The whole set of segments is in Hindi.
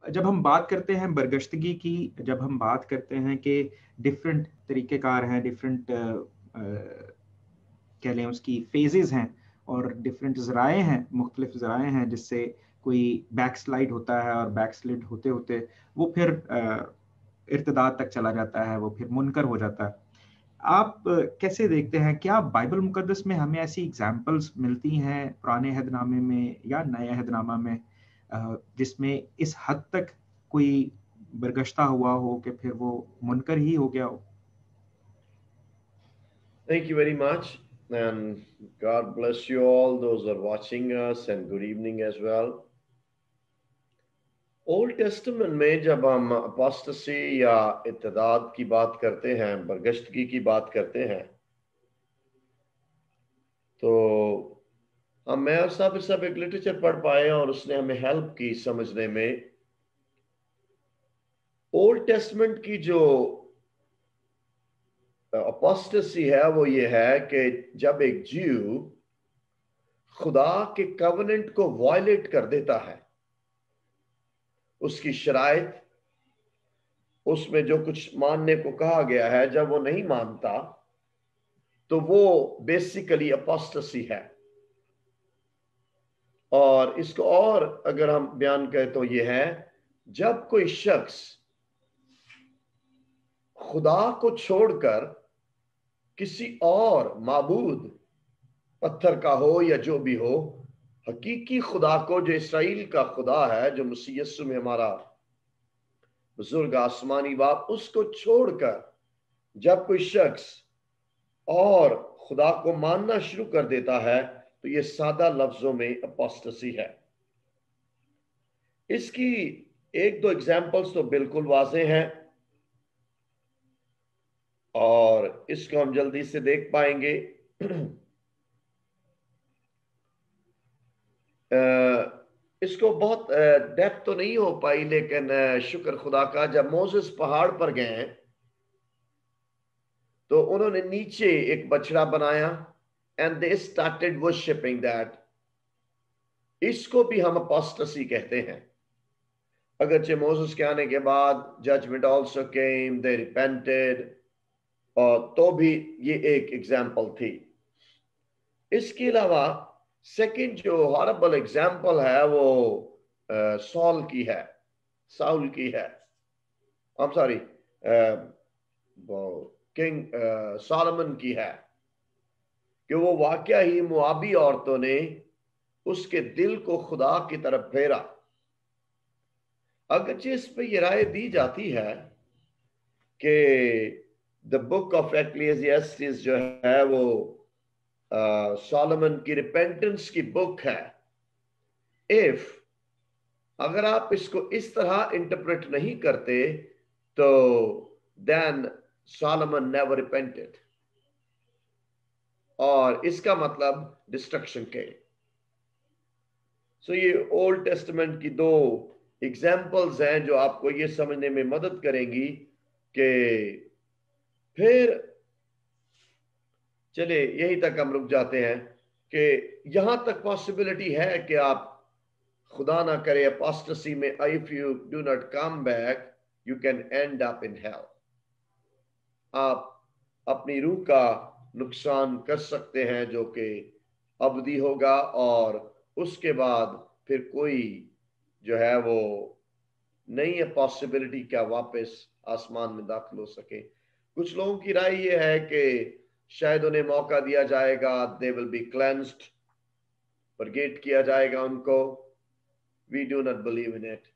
जब हम बात करते हैं बरगश्तगी की, जब हम बात करते हैं कि डिफरेंट तरीक़ेकार हैं, डिफरेंट कह लें उसकी फ़ेज़ेज़ हैं और डिफरेंट ज़राए हैं, मुख्तलिफ़ ज़राए हैं जिससे कोई बैकस्लाइड होता है और बैकस्लिड होते-होते वो फिर इर्तिदाद तक चला जाता है, वो फिर मुनकर हो जाता है। आप कैसे देखते हैं, क्या बाइबल मुक़द्दस में हमें ऐसी एग्ज़ाम्पल्स मिलती हैं पुराने अहदनामे में या नए अहदनामा में जिसमें इस हद तक कोई बरगश्ता हुआ हो कि फिर वो मुनकर ही हो गया हो? Thank you very much. And God bless you all, those who are watching us, and good evening as well. Old testament में जब हम अपोस्टेसी या इत्तेदाद की बात करते हैं, बरगश्तगी की बात करते हैं, तो मैं और सब एक लिटरेचर पढ़ पाए और उसने हमें हेल्प की समझने में। ओल्ड टेस्टमेंट की जो अपोस्टेसी है वो ये है कि जब एक ज्यू खुदा के कवनेंट को वायलेट कर देता है, उसकी शराइत, उसमें जो कुछ मानने को कहा गया है, जब वो नहीं मानता तो वो बेसिकली अपोस्टेसी है। और इसको और अगर हम बयान करें तो ये है, जब कोई शख्स खुदा को छोड़कर किसी और माबूद, पत्थर का हो या जो भी हो, हकीकी खुदा को, जो इसराइल का खुदा है, जो मसीह यीशु में हमारा बुजुर्ग आसमानी बाप, उसको छोड़कर जब कोई शख्स और खुदा को मानना शुरू कर देता है, तो ये सादा लफ्जों में अपोस्टेसी है। इसकी एक दो एग्जाम्पल्स तो बिल्कुल वाज़े हैं और इसको हम जल्दी से देख पाएंगे। इसको बहुत डेप्थ तो नहीं हो पाई, लेकिन शुक्र खुदा का, जब मोसेस पहाड़ पर गए तो उन्होंने नीचे एक बछड़ा बनाया and they started worshipping that. इसको भी हम अपोस्टेसी कहते हैं। अगरचे मोसेस के आने के बाद जजमेंट आल्सो केम, दे रिपेंटेड, और तो भी ये एक एग्जाम्पल थी। इसके अलावा सेकंड जो हॉरेबल एग्जाम्पल है वो सॉल की है, साउल की है। I'm sorry, वो किंग सोलोमन की है कि वो वाकया ही मुआबी औरतों ने उसके दिल को खुदा की तरफ फेरा। अगरचे इस पे ये राय दी जाती है कि द बुक ऑफ एक्लेसियास्टिस जो है वो सोलोमन की रिपेंटेंस की बुक है। इफ अगर आप इसको इस तरह इंटरप्रेट नहीं करते तो देन सोलोमन नेवर रिपेंटेड, और इसका मतलब डिस्ट्रक्शन के। सो ये ओल्ड टेस्टमेंट की दो एग्जाम्पल्स हैं जो आपको ये समझने में मदद करेंगी कि फिर चले यहीं तक हम रुक जाते हैं कि यहां तक पॉसिबिलिटी है कि आप, खुदा ना करे, अपोस्टेसी में if you do not come back you can and up in hello. आप अपनी रूह का नुकसान कर सकते हैं जो कि अबदी होगा, और उसके बाद फिर कोई जो है वो नहीं है पॉसिबिलिटी क्या वापस आसमान में दाखिल हो सके। कुछ लोगों की राय ये है कि शायद उन्हें मौका दिया जाएगा, they will be cleansed, forgive किया जाएगा उनको। We do not believe in it.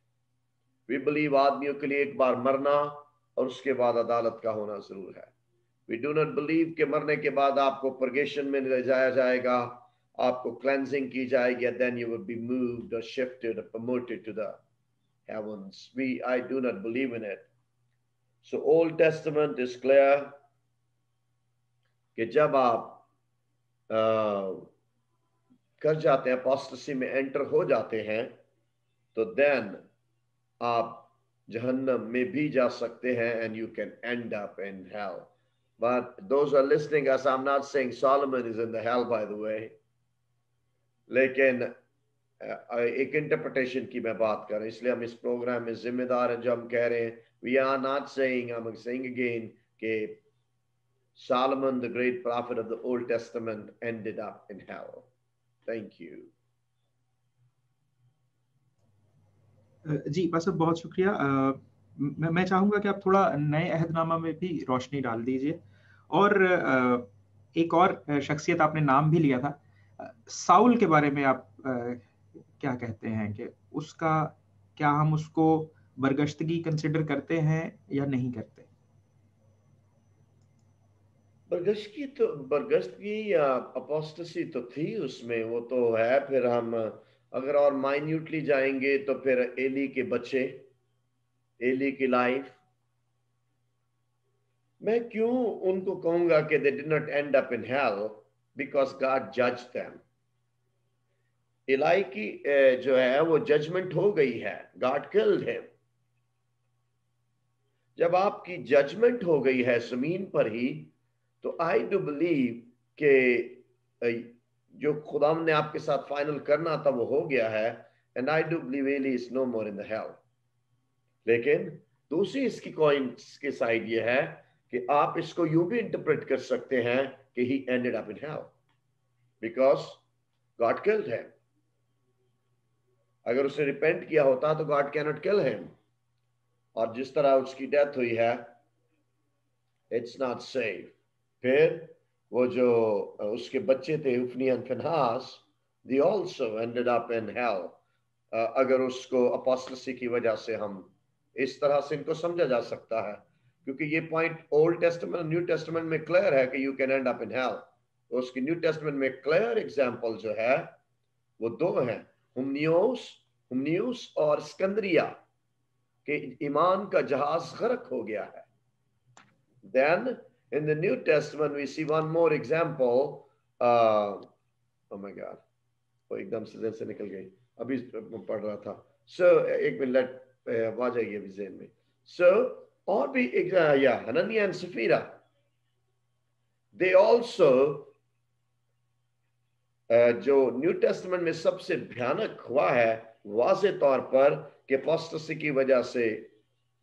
We believe आदमियों के लिए एक बार मरना और उसके बाद अदालत का होना जरूर है। वी डू नॉट बिलीव के मरने के बाद आपको परगेशन में ले जाया जाएगा, आपको क्लेंजिंग की जाएगी, then you will be moved और शिफ्टेड और promoted to the heavens. I do not believe in it. So Old Testament is clear कि जब आप कर जाते हैं, अपोस्टेसी में एंटर हो जाते हैं, तो देन आप जहन्नम में भी जा सकते हैं and you can end up in hell. But those who are listening us, I'm not saying Solomon is in the hell, by the way. लेकिन एक इंटरप्रिटेशन की मैं बात कर रहा हूँ, इसलिए हम इस प्रोग्राम में जिम्मेदार हैं जो हम कह रहे हैं। We are not saying, I am saying again कि Solomon, the great prophet of the Old Testament, ended up in hell. Thank you. जी पास्टर बहुत शुक्रिया। मैं चाहूंगा कि आप थोड़ा नए अहदनामा में भी रोशनी डाल दीजिए। और एक और शख्सियत आपने नाम भी लिया था, साउल के बारे में आप क्या कहते हैं कि उसका, क्या हम उसको बरगश्तगी कंसिडर करते हैं या नहीं करते? बरगश्तगी या अपोस्टेसी तो थी उसमें, वो तो है। फिर हम अगर और माइन्यूटली जाएंगे तो फिर एली के बच्चे, एली की लाइफ, मैं क्यों उनको कहूंगा कि they did not end up in hell because God judged them. Ally की जो है वो जजमेंट हो गई है, God killed him. जब आपकी जजमेंट हो गई है जमीन पर ही, तो आई डू बिलीव कि जो खुदा ने आपके साथ फाइनल करना था वो हो गया है। And I do believe Eli is no more in the hell. लेकिन दूसरी इसकी कॉइन की साइड ये है कि आप इसको यूं भी इंटरप्रेट कर सकते हैं कि he ended up in hell because God killed him. अगर उसने रिपेंट किया होता तो God cannot kill him, और जिस तरह उसकी डेथ हुई है, इट्स नॉट सेफ। फिर वो जो उसके बच्चे थे Hophni and Phinehas, they also ended up in hell. अगर उसको अपोस्टेसी की वजह से हम इस तरह से इनको समझा जा सकता है, क्योंकि ये point old testament new testament में क्लियर है कि you can and up in hello. उसकी न्यू टेस्टामेंट में क्लियर एग्जांपल जो है वो दो हैं, हुमनियुस और सिकंदरिया के ईमान का जहाज गर्क हो गया है। Then in the New Testament we see one more example. Oh my God, वो एकदम से दिल से निकल गई, अभी पढ़ रहा था। So एक मिनट आ जाएगी अभी ज़हन में। So और भी एक या Hananiah and Safira, they also जो न्यू टेस्टमेंट में सबसे भयानक हुआ है वाज़े तौर पर कि अपोस्टेसी की वजह से,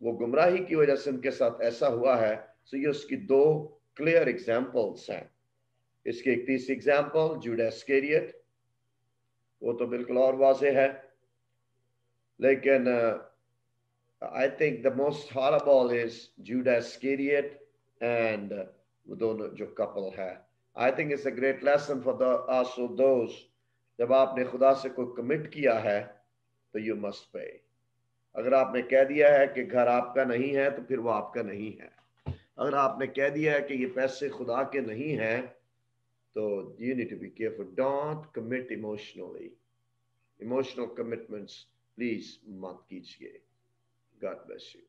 वो गुमराही की वजह से उनके साथ ऐसा हुआ है। सो ये उसकी दो क्लियर एग्जांपल्स हैं। इसकी एक तीसरी एग्जांपल जूडास इस्करियोट, वो तो बिल्कुल और वाज़े है। लेकिन I think the most horrible is Judas Iscariot and वो दोनों जो कपल है। I think it's a great lesson for the also those, जब आपने खुदा से कोई कमिट किया है तो यू मस्ट पे। अगर आपने कह दिया है कि घर आपका नहीं है तो फिर वो आपका नहीं है। अगर आपने कह दिया है कि ये पैसे खुदा के नहीं हैं, तो you need to be careful. Don't commit emotionally. Emotional commitments, please मत कीजिए। God bless you.